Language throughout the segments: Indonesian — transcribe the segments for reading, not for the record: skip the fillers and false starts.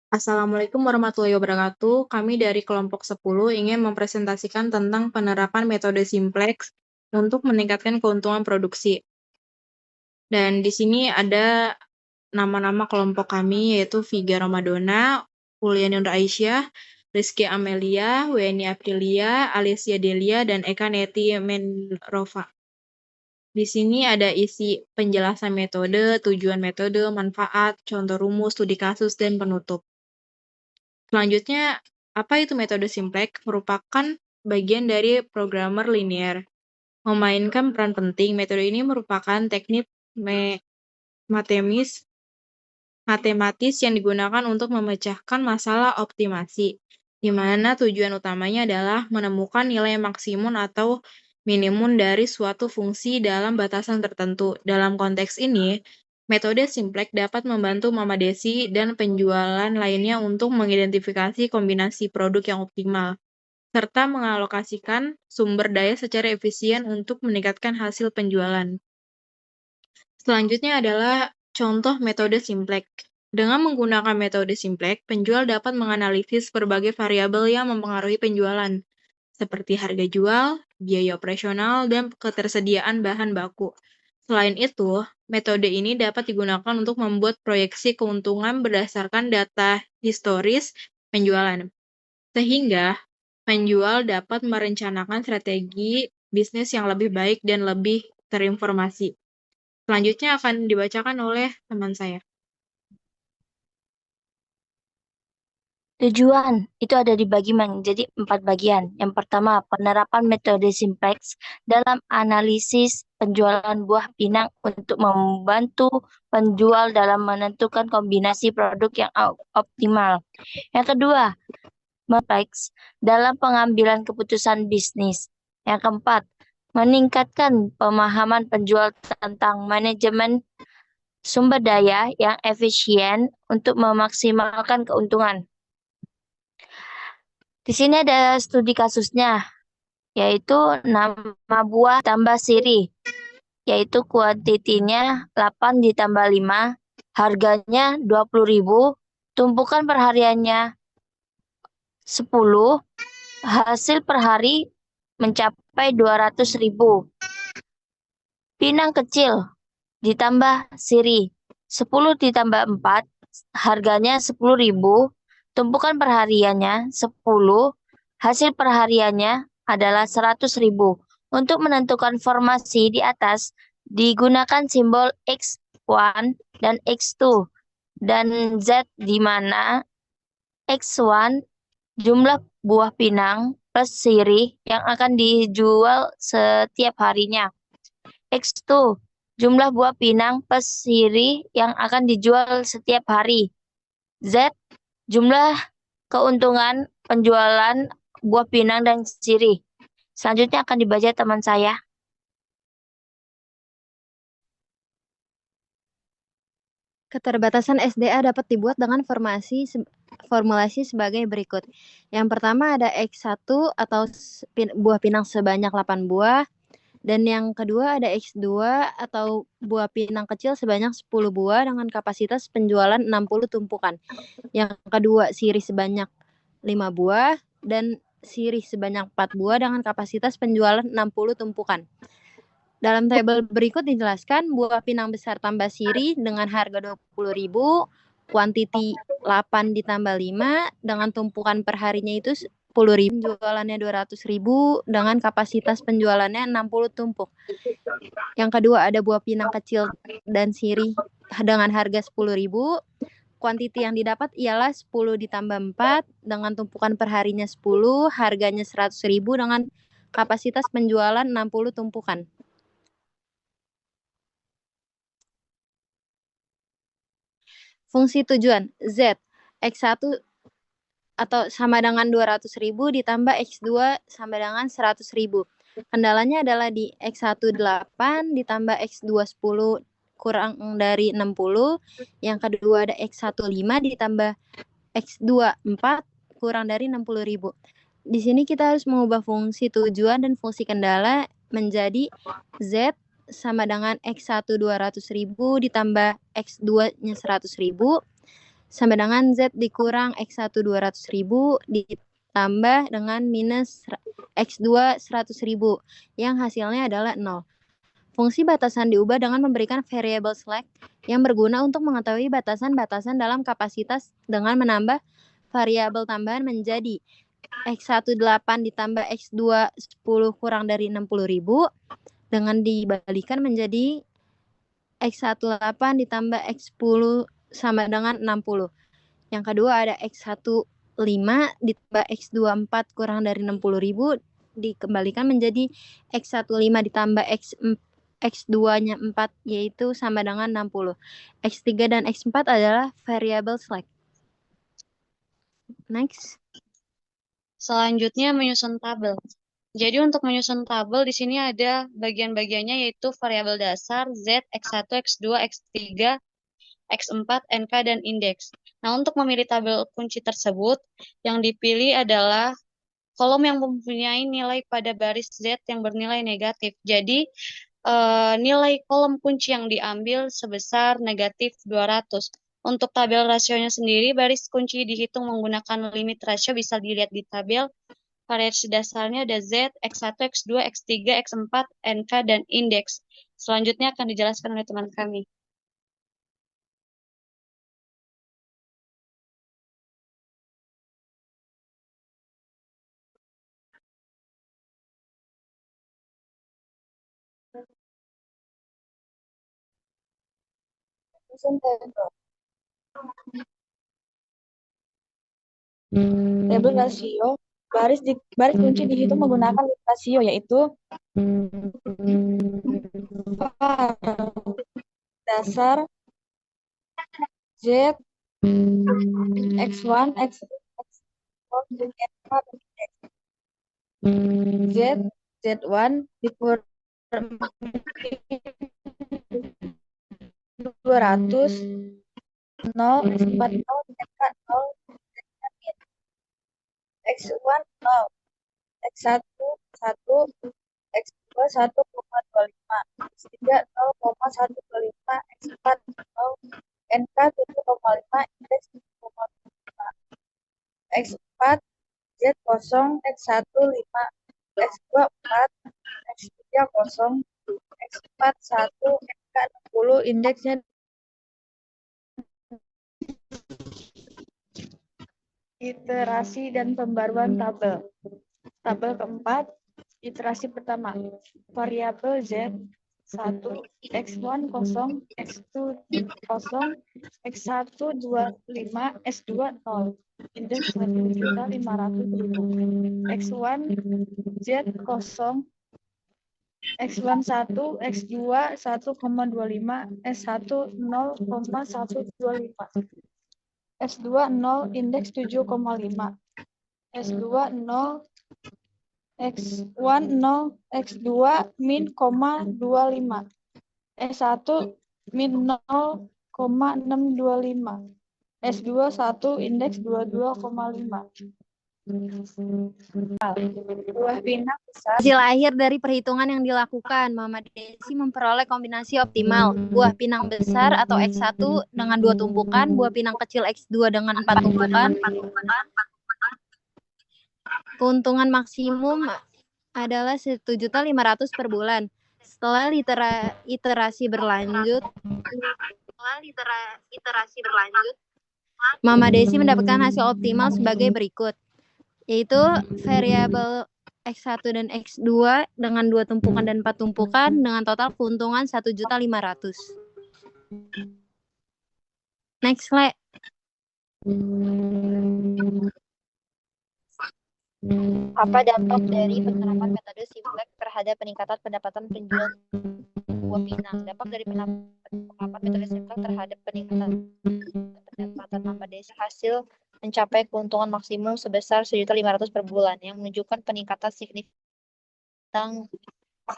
Assalamualaikum warahmatullahi wabarakatuh. Kami dari kelompok 10 ingin mempresentasikan tentang penerapan metode simplex untuk meningkatkan keuntungan produksi. Dan di sini ada nama-nama kelompok kami yaitu Viga Ramadona, Uliani Nur Aisyah, Rizky Amelia, Weni Aprilia, Alicia Delia, dan Eka Neti Menrova. Di sini ada isi penjelasan metode, tujuan metode, manfaat, contoh rumus, studi kasus, dan penutup. Selanjutnya, apa itu metode simplex? Merupakan bagian dari programmer linear. Memainkan peran penting, metode ini merupakan teknik matematis yang digunakan untuk memecahkan masalah optimasi, di mana tujuan utamanya adalah menemukan nilai maksimum atau minimum dari suatu fungsi dalam batasan tertentu. Dalam konteks ini, metode simplex dapat membantu Mama Desi dan penjualan lainnya untuk mengidentifikasi kombinasi produk yang optimal, serta mengalokasikan sumber daya secara efisien untuk meningkatkan hasil penjualan. Selanjutnya adalah contoh metode simplex. Dengan menggunakan metode simplex, penjual dapat menganalisis berbagai variabel yang mempengaruhi penjualan, seperti harga jual, biaya operasional, dan ketersediaan bahan baku. Selain itu, metode ini dapat digunakan untuk membuat proyeksi keuntungan berdasarkan data historis penjualan, sehingga penjual dapat merencanakan strategi bisnis yang lebih baik dan lebih terinformasi. Selanjutnya akan dibacakan oleh teman saya. Tujuan itu ada dibagi menjadi 4 bagian. Yang pertama, penerapan metode simplex dalam analisis penjualan buah pinang untuk membantu penjual dalam menentukan kombinasi produk yang optimal. Yang kedua, simplex dalam pengambilan keputusan bisnis. Yang keempat, meningkatkan pemahaman penjual tentang manajemen sumber daya yang efisien untuk memaksimalkan keuntungan. Di sini ada studi kasusnya, yaitu nama buah tambah sirih, yaitu kuantitinya 8 ditambah 5, harganya 20.000, tumpukan perhariannya 10, hasil per hari mencapai 200.000. Pinang kecil ditambah sirih, 10 ditambah 4, harganya 10.000, tumpukan perhariannya 10, hasil perhariannya adalah 100.000. Untuk menentukan formasi di atas, digunakan simbol X1 dan X2 dan Z di mana X1 jumlah buah pinang plus sirih yang akan dijual setiap harinya. X2 jumlah buah pinang plus sirih yang akan dijual setiap hari. Z jumlah keuntungan penjualan buah pinang dan sirih. Selanjutnya akan dibaca teman saya. Keterbatasan SDA dapat dibuat dengan formulasi sebagai berikut. Yang pertama ada X1 atau buah pinang sebanyak 8 buah. Dan yang kedua ada X2 atau buah pinang kecil sebanyak 10 buah dengan kapasitas penjualan 60 tumpukan. Yang kedua sirih sebanyak 5 buah dan sirih sebanyak 4 buah dengan kapasitas penjualan 60 tumpukan. Dalam tabel berikut dijelaskan buah pinang besar tambah sirih dengan harga 20.000, kuantiti 8 ditambah 5 dengan tumpukan perharinya itu 10.000, jualannya 200.000 dengan kapasitas penjualannya 60 tumpuk. Yang kedua ada buah pinang kecil dan sirih dengan harga 10.000. Kuantiti yang didapat ialah 10 ditambah 4 dengan tumpukan perharinya 10, harganya 100.000 dengan kapasitas penjualan 60 tumpukan. Fungsi tujuan Z X1 atau sama dengan 200.000 ditambah X2 sama dengan 100.000. Kendalanya adalah di X1 8 ditambah X2 10 kurang dari 60. Yang kedua ada X1 5 ditambah X2 4 kurang dari 60.000. Di sini kita harus mengubah fungsi tujuan dan fungsi kendala menjadi Z sama dengan X1 200.000 ditambah X2-nya 100.000 sama dengan Z dikurang X1 200.000 ditambah dengan minus X2 100.000 yang hasilnya adalah 0. Fungsi batasan diubah dengan memberikan variabel slack yang berguna untuk mengetahui batasan-batasan dalam kapasitas dengan menambah variabel tambahan menjadi X1 8 ditambah X2 10 kurang dari 60.000 dengan dibalikan menjadi X1 8 ditambah X10 sama dengan 60. Yang kedua ada X1 5 ditambah X2 4 kurang dari 60.000 dikembalikan menjadi X1 5 ditambah X2-nya 4 yaitu sama dengan 60. X3 dan X4 adalah variabel slack. Next. Selanjutnya menyusun tabel. Jadi untuk menyusun tabel di sini ada bagian-bagiannya yaitu variabel dasar, Z, X1, X2, X3, X4, NK, dan indeks. Nah, untuk memilih tabel kunci tersebut, yang dipilih adalah kolom yang mempunyai nilai pada baris Z yang bernilai negatif. Jadi, nilai kolom kunci yang diambil sebesar negatif 200. Untuk tabel rasionya sendiri, baris kunci dihitung menggunakan limit rasio bisa dilihat di tabel. Variasi dasarnya ada Z, X1, X2, X3, X4, NK, dan indeks. Selanjutnya akan dijelaskan oleh teman kami. Tabel rasio, baris kunci dihitung menggunakan rasio yaitu dasar Z, X1, X2, Z, Z1 dikurang 200, 0, X4, 0, NK 0, X1, 0, X1, 1, X2, 1,25, X3, 0,125, X4, 0, NK 7,5, indeks 7,5, X4, Z0, X1, 5, X2, 4, X3, 0, X4, 1, NK 60, indeksnya iterasi dan pembaruan tabel. Tabel keempat, iterasi pertama, variabel Z 1, X1 0, X2 0, X1 25, S2 0, indeks 1.500.000, X1 Z 0, X1 1, X2 1,25, S1 0,125, S2 0, indeks 7,5, S2 0, X1 0, X2 min, 25, S1 min 0,625, S2 1, indeks 22,5. Buah pinang besar. Hasil akhir dari perhitungan yang dilakukan, Mama Desi memperoleh kombinasi optimal buah pinang besar atau X1 dengan 2 tumpukan, buah pinang kecil X2 dengan 4 tumpukan. Keuntungan maksimum adalah 1.500.000 per bulan. Setelah iterasi berlanjut, Mama Desi mendapatkan hasil optimal sebagai berikut, yaitu variabel X1 dan X2 dengan 2 tumpukan dan 4 tumpukan dengan total keuntungan 1.500.000. Next slide. Apa dampak dari penerapan metode Simplex terhadap peningkatan pendapatan penjual buah pinang? Dampak dari penerapan metode Simplex terhadap peningkatan pendapatan Mama Desi hasil mencapai keuntungan maksimum sebesar 1.500.000 per bulan yang menunjukkan peningkatan signifikan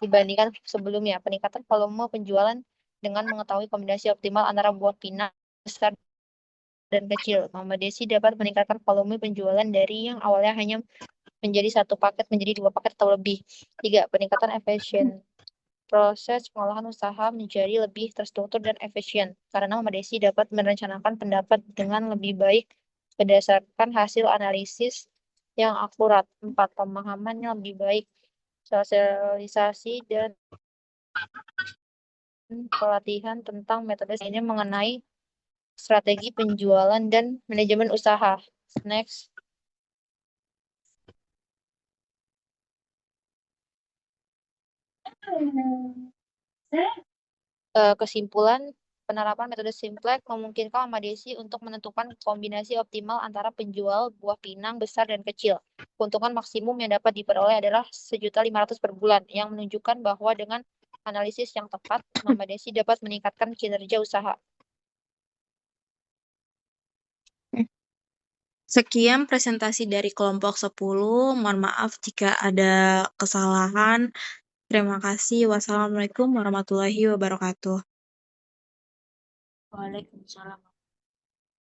dibandingkan sebelumnya. Peningkatan volume penjualan dengan mengetahui kombinasi optimal antara buah pinang besar dan kecil. Mama Desi dapat meningkatkan volume penjualan dari yang awalnya hanya menjadi 1 paket menjadi 2 paket atau lebih. 3. Peningkatan efisien proses pengolahan usaha menjadi lebih terstruktur dan efisien, karena Mbak Desi dapat merencanakan pendapat dengan lebih baik berdasarkan hasil analisis yang akurat. 4. Pemahaman yang lebih baik, sosialisasi dan pelatihan tentang metode ini mengenai strategi penjualan dan manajemen usaha. Next. Kesimpulan, penerapan metode Simplex memungkinkan Mbak Desi untuk menentukan kombinasi optimal antara penjual buah pinang besar dan kecil. Keuntungan maksimum yang dapat diperoleh adalah 1.500.000 per bulan, yang menunjukkan bahwa dengan analisis yang tepat, Mbak Desi dapat meningkatkan kinerja usaha. Sekian presentasi dari kelompok 10. Mohon maaf jika ada kesalahan. Terima kasih. Wassalamualaikum warahmatullahi wabarakatuh. Waalaikumsalam.